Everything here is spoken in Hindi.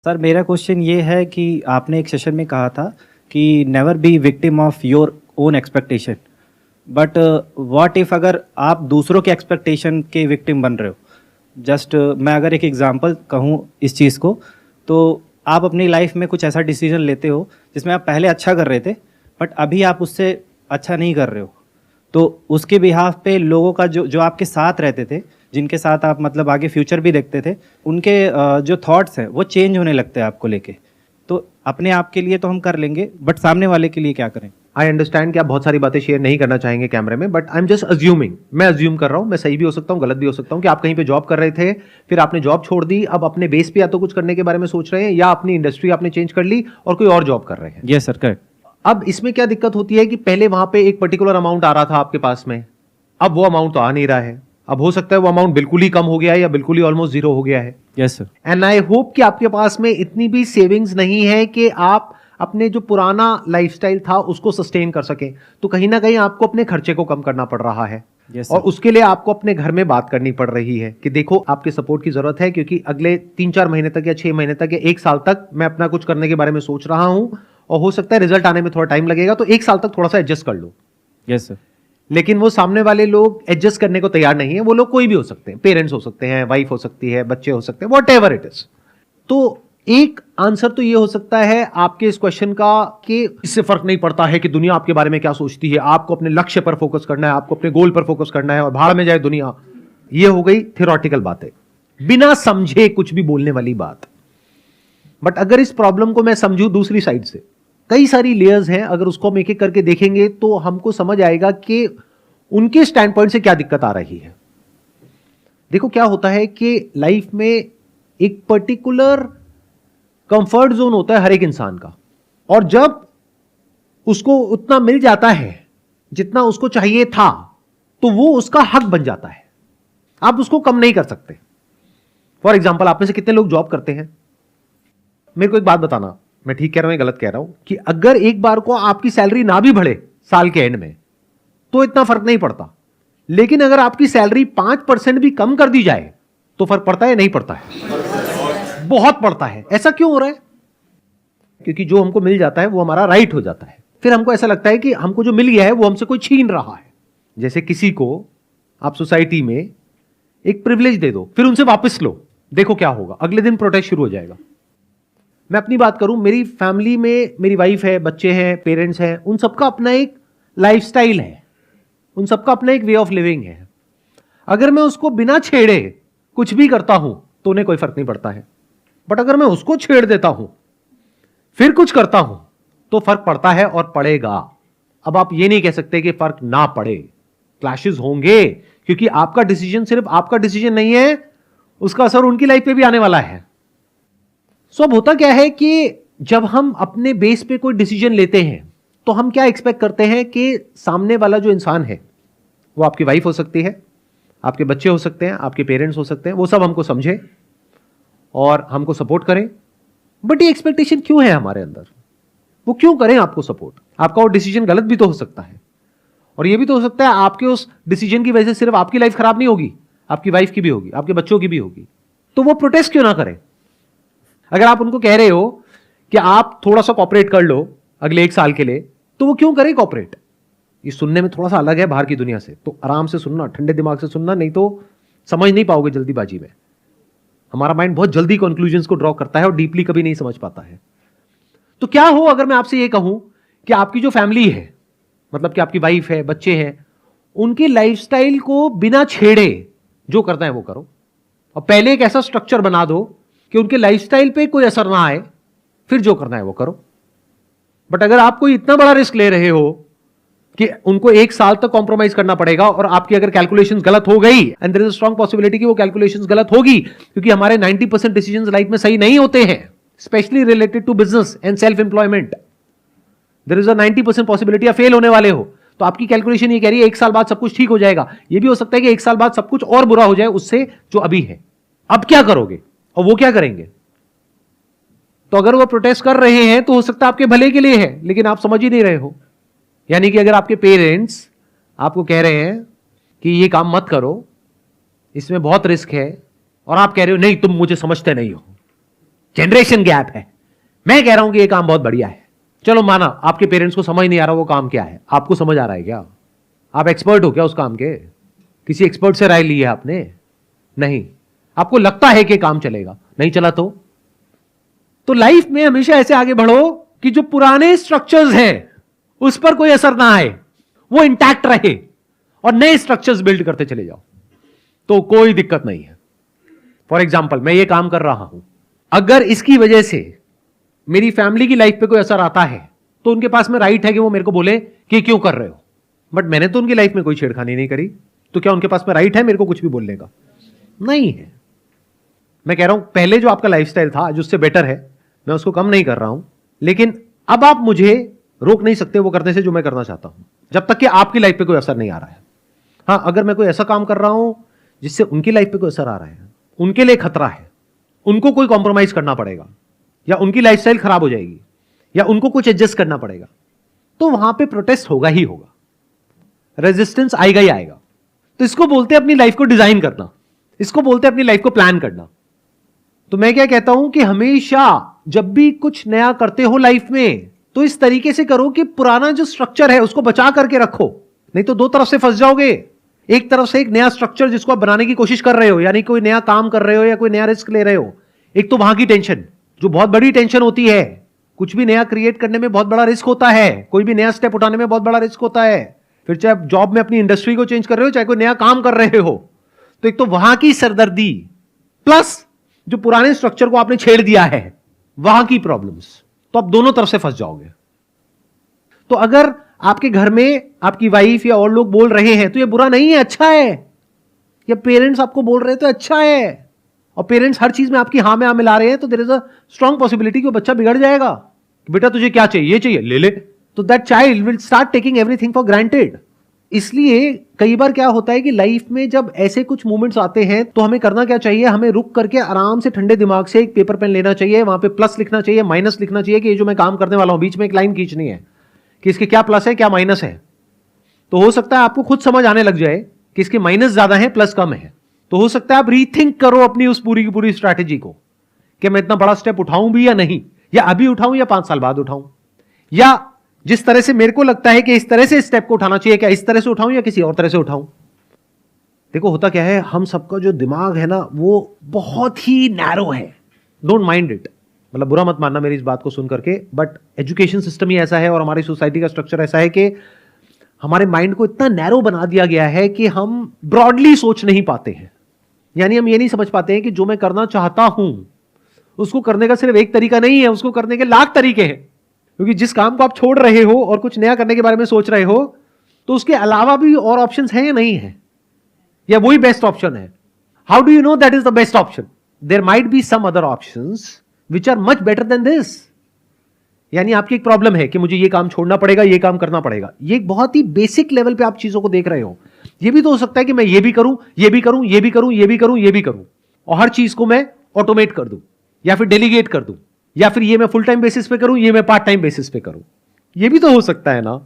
सर मेरा क्वेश्चन ये है कि आपने एक सेशन में कहा था कि never be victim of your own expectation, but what if अगर आप दूसरों के एक्सपेक्टेशन के विक्टिम बन रहे हो। जस्ट मैं अगर एक एग्जांपल कहूँ इस चीज़ को, तो आप अपनी लाइफ में कुछ ऐसा डिसीजन लेते हो जिसमें आप पहले अच्छा कर रहे थे बट अभी आप उससे अच्छा नहीं कर रहे हो, तो उसके बिहाफ पे लोगों का जो आपके साथ रहते थे, जिनके साथ आप मतलब आगे फ्यूचर भी देखते थे, उनके जो थॉट्स हैं वो चेंज होने लगते हैं आपको लेके। तो अपने आप के लिए तो हम कर लेंगे बट सामने वाले के लिए क्या करें? आई अंडरस्टैंड कि आप बहुत सारी बातें शेयर नहीं करना चाहेंगे कैमरे में, but I am just assuming, मैं अज्यूम कर रहा हूं, मैं सही भी हो सकता हूं, गलत भी हो सकता हूं, कि आप कहीं पे जॉब कर रहे थे, फिर आपने जॉब छोड़ दी, अब अपने बेस पे या तो कुछ करने के बारे में सोच रहे हैं या अपनी इंडस्ट्री आपने चेंज कर ली और कोई और जॉब कर रहे हैं। Yes sir, correct. अब इसमें क्या दिक्कत होती है कि पहले वहां पे एक पर्टिकुलर अमाउंट आ रहा था आपके पास में, अब वो अमाउंट तो आ नहीं रहा है। अब हो सकता है वो अमाउंट बिल्कुल ही कम हो गया है या बिल्कुल ही ऑलमोस्ट जीरो हो गया है। Yes sir. And I hope कि आपके पास में इतनी भी सेविंग्स नहीं है कि आप अपने जो पुराना लाइफस्टाइल था उसको सस्टेन कर सकें। तो कहीं ना कहीं आपको अपने खर्चे को कम करना पड़ रहा है। Yes, और sir. उसके लिए आपको अपने घर में बात करनी पड़ रही है कि देखो आपके सपोर्ट की जरूरत है, क्योंकि अगले 3-4 महीने तक या 6 महीने तक या 1 साल तक मैं अपना कुछ करने के बारे में सोच रहा हूं और हो सकता है रिजल्ट आने में थोड़ा टाइम लगेगा, तो 1 साल तक थोड़ा सा एडजस्ट कर लो। Yes sir. लेकिन वो सामने वाले लोग एडजस्ट करने को तैयार नहीं है। वो लोग कोई भी हो सकते हैं, पेरेंट्स हो सकते हैं, वाइफ हो सकती है, बच्चे हो सकते हैं, वॉट एवर इट इज। तो एक आंसर तो ये हो सकता है आपके इस क्वेश्चन का कि इससे फर्क नहीं पड़ता है कि दुनिया आपके बारे में क्या सोचती है, आपको अपने लक्ष्य पर फोकस करना है, आपको अपने गोल पर फोकस करना है और भाड़ में जाए दुनिया। ये हो गई थियोरेटिकल बातें, बिना समझे कुछ भी बोलने वाली बात। बट अगर इस प्रॉब्लम को मैं समझूं दूसरी साइड से, कई सारी लेयर्स हैं, अगर उसको हम एक एक करके देखेंगे तो हमको समझ आएगा कि उनके स्टैंड पॉइंट से क्या दिक्कत आ रही है। देखो क्या होता है कि लाइफ में एक पर्टिकुलर कंफर्ट जोन होता है हर एक इंसान का, और जब उसको उतना मिल जाता है जितना उसको चाहिए था तो वो उसका हक बन जाता है। आप उसको कम नहीं कर सकते। फॉर एग्जाम्पल, आप में से कितने लोग जॉब करते हैं? मेरे को एक बात बताना, मैं ठीक कह रहा हूं या गलत कह रहा हूं, कि अगर एक बार को आपकी सैलरी ना भी बढ़े साल के एंड में तो इतना फर्क नहीं पड़ता, लेकिन अगर आपकी सैलरी 5% भी कम कर दी जाए तो फर्क पड़ता है? नहीं पड़ता है, बहुत पड़ता है। ऐसा क्यों हो रहा है? क्योंकि जो हमको मिल जाता है वो हमारा राइट हो जाता है। फिर हमको ऐसा लगता है कि हमको जो मिल गया है वो हमसे कोई छीन रहा है। जैसे किसी को आप सोसाइटी में एक प्रिविलेज दे दो, फिर उनसे वापस लो, देखो क्या होगा, अगले दिन प्रोटेस्ट शुरू हो जाएगा। मैं अपनी बात करूं, मेरी फैमिली में मेरी वाइफ है, बच्चे हैं, पेरेंट्स हैं, उन सबका अपना एक लाइफस्टाइल है, उन सबका अपना एक वे ऑफ लिविंग है। अगर मैं उसको बिना छेड़े कुछ भी करता हूं तो उन्हें कोई फर्क नहीं पड़ता है, बट अगर मैं उसको छेड़ देता हूं फिर कुछ करता हूं तो फर्क पड़ता है और पड़ेगा। अब आप ये नहीं कह सकते कि फर्क ना पड़े, क्लैशेस होंगे, क्योंकि आपका डिसीजन सिर्फ आपका डिसीजन नहीं है, उसका असर उनकी लाइफ पे भी आने वाला है। सो अब होता क्या है कि जब हम अपने बेस पे कोई डिसीजन लेते हैं तो हम क्या एक्सपेक्ट करते हैं कि सामने वाला जो इंसान है, वो आपकी वाइफ हो सकती है, आपके बच्चे हो सकते हैं, आपके पेरेंट्स हो सकते हैं, वो सब हमको समझे और हमको सपोर्ट करें। बट ये एक्सपेक्टेशन क्यों है हमारे अंदर? वो क्यों करें आपको सपोर्ट? आपका वो डिसीजन गलत भी तो हो सकता है, और ये भी तो हो सकता है आपके उस डिसीजन की वजह से सिर्फ आपकी लाइफ खराब नहीं होगी, आपकी वाइफ की भी होगी, आपके बच्चों की भी होगी। तो वो प्रोटेस्ट क्यों ना करें? अगर आप उनको कह रहे हो कि आप थोड़ा सा कॉपरेट कर लो अगले 1 साल के लिए, तो वो क्यों करें कॉपरेट? ये सुनने में थोड़ा सा अलग है बाहर की दुनिया से, तो आराम से सुनना, ठंडे दिमाग से सुनना, नहीं तो समझ नहीं पाओगे जल्दीबाजी में। हमारा माइंड बहुत जल्दी कंक्लूजन्स को ड्रॉ करता है और डीपली कभी नहीं समझ पाता है। तो क्या हो अगर मैं आपसे ये कहूं कि आपकी जो फैमिली है, मतलब कि आपकी वाइफ है, बच्चे हैं, उनकी लाइफस्टाइल को बिना छेड़े जो करना है वो करो, और पहले एक ऐसा स्ट्रक्चर बना दो कि उनके लाइफस्टाइल पे कोई असर ना आए, फिर जो करना है वो करो। बट अगर आप कोई इतना बड़ा रिस्क ले रहे हो कि उनको 1 साल तक कॉम्प्रोमाइज करना पड़ेगा, और आपकी अगर कैलकुलेशंस गलत हो गई, and there is a strong possibility कि वो कैलकुलेशंस गलत होगी, क्योंकि हमारे 90% डिसीजंस लाइफ में सही नहीं होते हैं, specially related to business and self employment. There is a 90% possibility आप फेल होने वाले हो। तो आपकी कैलकुलेशन ये कह रही है 1 साल बाद सब कुछ ठीक हो जाएगा। ये भी हो सकता है कि 1 साल बाद सब कुछ और बुरा हो जाए उससे जो अभी है। अब क्या करोगे? और वो क्या करेंगे? तो अगर वो प्रोटेस्ट कर रहे हैं तो हो सकता है आपके भले के लिए है, लेकिन आप समझ ही नहीं रहे हो। यानी कि अगर आपके पेरेंट्स आपको कह रहे हैं कि ये काम मत करो, इसमें बहुत रिस्क है, और आप कह रहे हो नहीं तुम मुझे समझते नहीं हो, जनरेशन गैप है। मैं कह रहा हूं कि ये काम बहुत बढ़िया है, चलो माना आपके पेरेंट्स को समझ नहीं आ रहा वो काम क्या है, आपको समझ आ रहा है क्या? आप एक्सपर्ट हो क्या उस काम के? किसी एक्सपर्ट से राय ली है आपने? नहीं। आपको लगता है कि काम चलेगा, नहीं चला तो लाइफ में हमेशा ऐसे आगे बढ़ो कि जो पुराने स्ट्रक्चर्स हैं उस पर कोई असर ना आए, वो इंटैक्ट रहे, और नए स्ट्रक्चर्स बिल्ड करते चले जाओ, तो कोई दिक्कत नहीं है। फॉर एग्जाम्पल, मैं ये काम कर रहा हूं, अगर इसकी वजह से मेरी फैमिली की लाइफ पे कोई असर आता है तो उनके पास में राइट है कि वो मेरे को बोले कि क्यों कर रहे हो, बट मैंने तो उनकी लाइफ में कोई छेड़खानी नहीं करी, तो क्या उनके पास में राइट है मेरे को कुछ भी बोलने का? नहीं है। मैं कह रहा हूं पहले जो आपका लाइफस्टाइल था जो उससे बेटर है, मैं उसको कम नहीं कर रहा हूं, लेकिन अब आप मुझे रोक नहीं सकते वो करने से जो मैं करना चाहता हूं, जब तक कि आपकी लाइफ पे कोई असर नहीं आ रहा है। हां, अगर मैं कोई ऐसा काम कर रहा हूं जिससे उनकी लाइफ पे कोई असर आ रहा है, उनके लिए खतरा है, उनको कोई कॉम्प्रोमाइज करना पड़ेगा, या उनकी लाइफस्टाइल खराब हो जाएगी, या उनको कुछ एडजस्ट करना पड़ेगा, तो वहां पे प्रोटेस्ट होगा ही होगा, रेजिस्टेंस आएगा ही आएगा। तो इसको बोलते हैं अपनी लाइफ को डिजाइन करना, इसको बोलते हैं अपनी लाइफ को प्लान करना। तो मैं क्या कहता हूं कि हमेशा जब भी कुछ नया करते हो लाइफ में, तो इस तरीके से करो कि पुराना जो स्ट्रक्चर है उसको बचा करके रखो, नहीं तो दो तरफ से फंस जाओगे। एक तरफ से एक नया स्ट्रक्चर जिसको आप बनाने की कोशिश कर रहे हो, यानी कोई नया काम कर रहे हो या कोई नया रिस्क ले रहे हो, एक तो वहां की टेंशन जो बहुत बड़ी टेंशन होती है, कुछ भी नया क्रिएट करने में बहुत बड़ा रिस्क होता है, कोई भी नया स्टेप उठाने में बहुत बड़ा रिस्क होता है, फिर चाहे आप जॉब में अपनी इंडस्ट्री को चेंज कर रहे हो, चाहे कोई नया काम कर रहे हो, तो एक तो वहां की सरदर्दी प्लस जो पुराने स्ट्रक्चर को आपने छेड़ दिया है वहां की प्रॉब्लम्स, तो आप दोनों तरफ से फंस जाओगे। तो अगर आपके घर में आपकी वाइफ या और लोग बोल रहे हैं तो ये बुरा नहीं है, अच्छा है, या पेरेंट्स आपको बोल रहे हैं तो अच्छा है, और पेरेंट्स हर चीज में आपकी हां में हां मिला रहे हैं, तो there is a strong possibility कि वो बच्चा बिगड़ जाएगा कि बेटा तुझे क्या चाहिए, ये चाहिए, ले ले, तो that child will start taking everything for granted. इसलिए कई बार क्या होता है कि लाइफ में जब ऐसे कुछ मोमेंट्स आते हैं तो हमें करना क्या चाहिए, हमें रुक करके आराम से ठंडे दिमाग से एक पेपर पेन लेना चाहिए, वहां पे प्लस लिखना चाहिए, माइनस लिखना चाहिए कि ये जो मैं काम करने वाला हूं, बीच में एक लाइन खींचनी है कि इसके क्या प्लस है क्या माइनस है। तो हो सकता है आपको खुद समझ आने लग जाए कि इसके माइनस ज्यादा है प्लस कम है, तो हो सकता है आप रीथिंक करो अपनी उस पूरी की पूरी स्ट्रैटेजी को कि मैं इतना बड़ा स्टेप उठाऊं भी या नहीं, या अभी उठाऊं या 5 साल बाद उठाऊं, या जिस तरह से मेरे को लगता है कि इस तरह से स्टेप को उठाना चाहिए, क्या इस तरह से उठाऊं या किसी और तरह से उठाऊं। देखो होता क्या है, हम सबका जो दिमाग है ना वो बहुत ही नैरो है, डोंट माइंड इट, मतलब बुरा मत मानना मेरी इस बात को सुन करके, बट एजुकेशन सिस्टम ही ऐसा है और हमारी सोसाइटी का स्ट्रक्चर ऐसा है कि हमारे माइंड को इतना नैरो बना दिया गया है कि हम ब्रॉडली सोच नहीं पाते हैं। यानी हम ये नहीं समझ पाते हैं कि जो मैं करना चाहता हूं उसको करने का सिर्फ एक तरीका नहीं है, उसको करने के लाख तरीके हैं, क्योंकि जिस काम को आप छोड़ रहे हो और कुछ नया करने के बारे में सोच रहे हो तो उसके अलावा भी और ऑप्शंस हैं या नहीं है, या वही बेस्ट ऑप्शन है। How do you know that is the best option? There might be some other options which are much better than this. यानी आपकी एक प्रॉब्लम है कि मुझे ये काम छोड़ना पड़ेगा, ये काम करना पड़ेगा, ये एक बहुत ही बेसिक लेवल पे आप चीजों को देख रहे हो। ये भी तो हो सकता है कि मैं ये भी करूं, ये भी करूं, ये भी करूं, ये भी करूं, ये भी करूं, और हर चीज को मैं ऑटोमेट कर दूं या फिर डेलीगेट कर दूं, या फिर ये मैं फुल टाइम बेसिस पे करूं, ये मैं पार्ट टाइम बेसिस पे करूं, ये भी तो हो सकता है ना।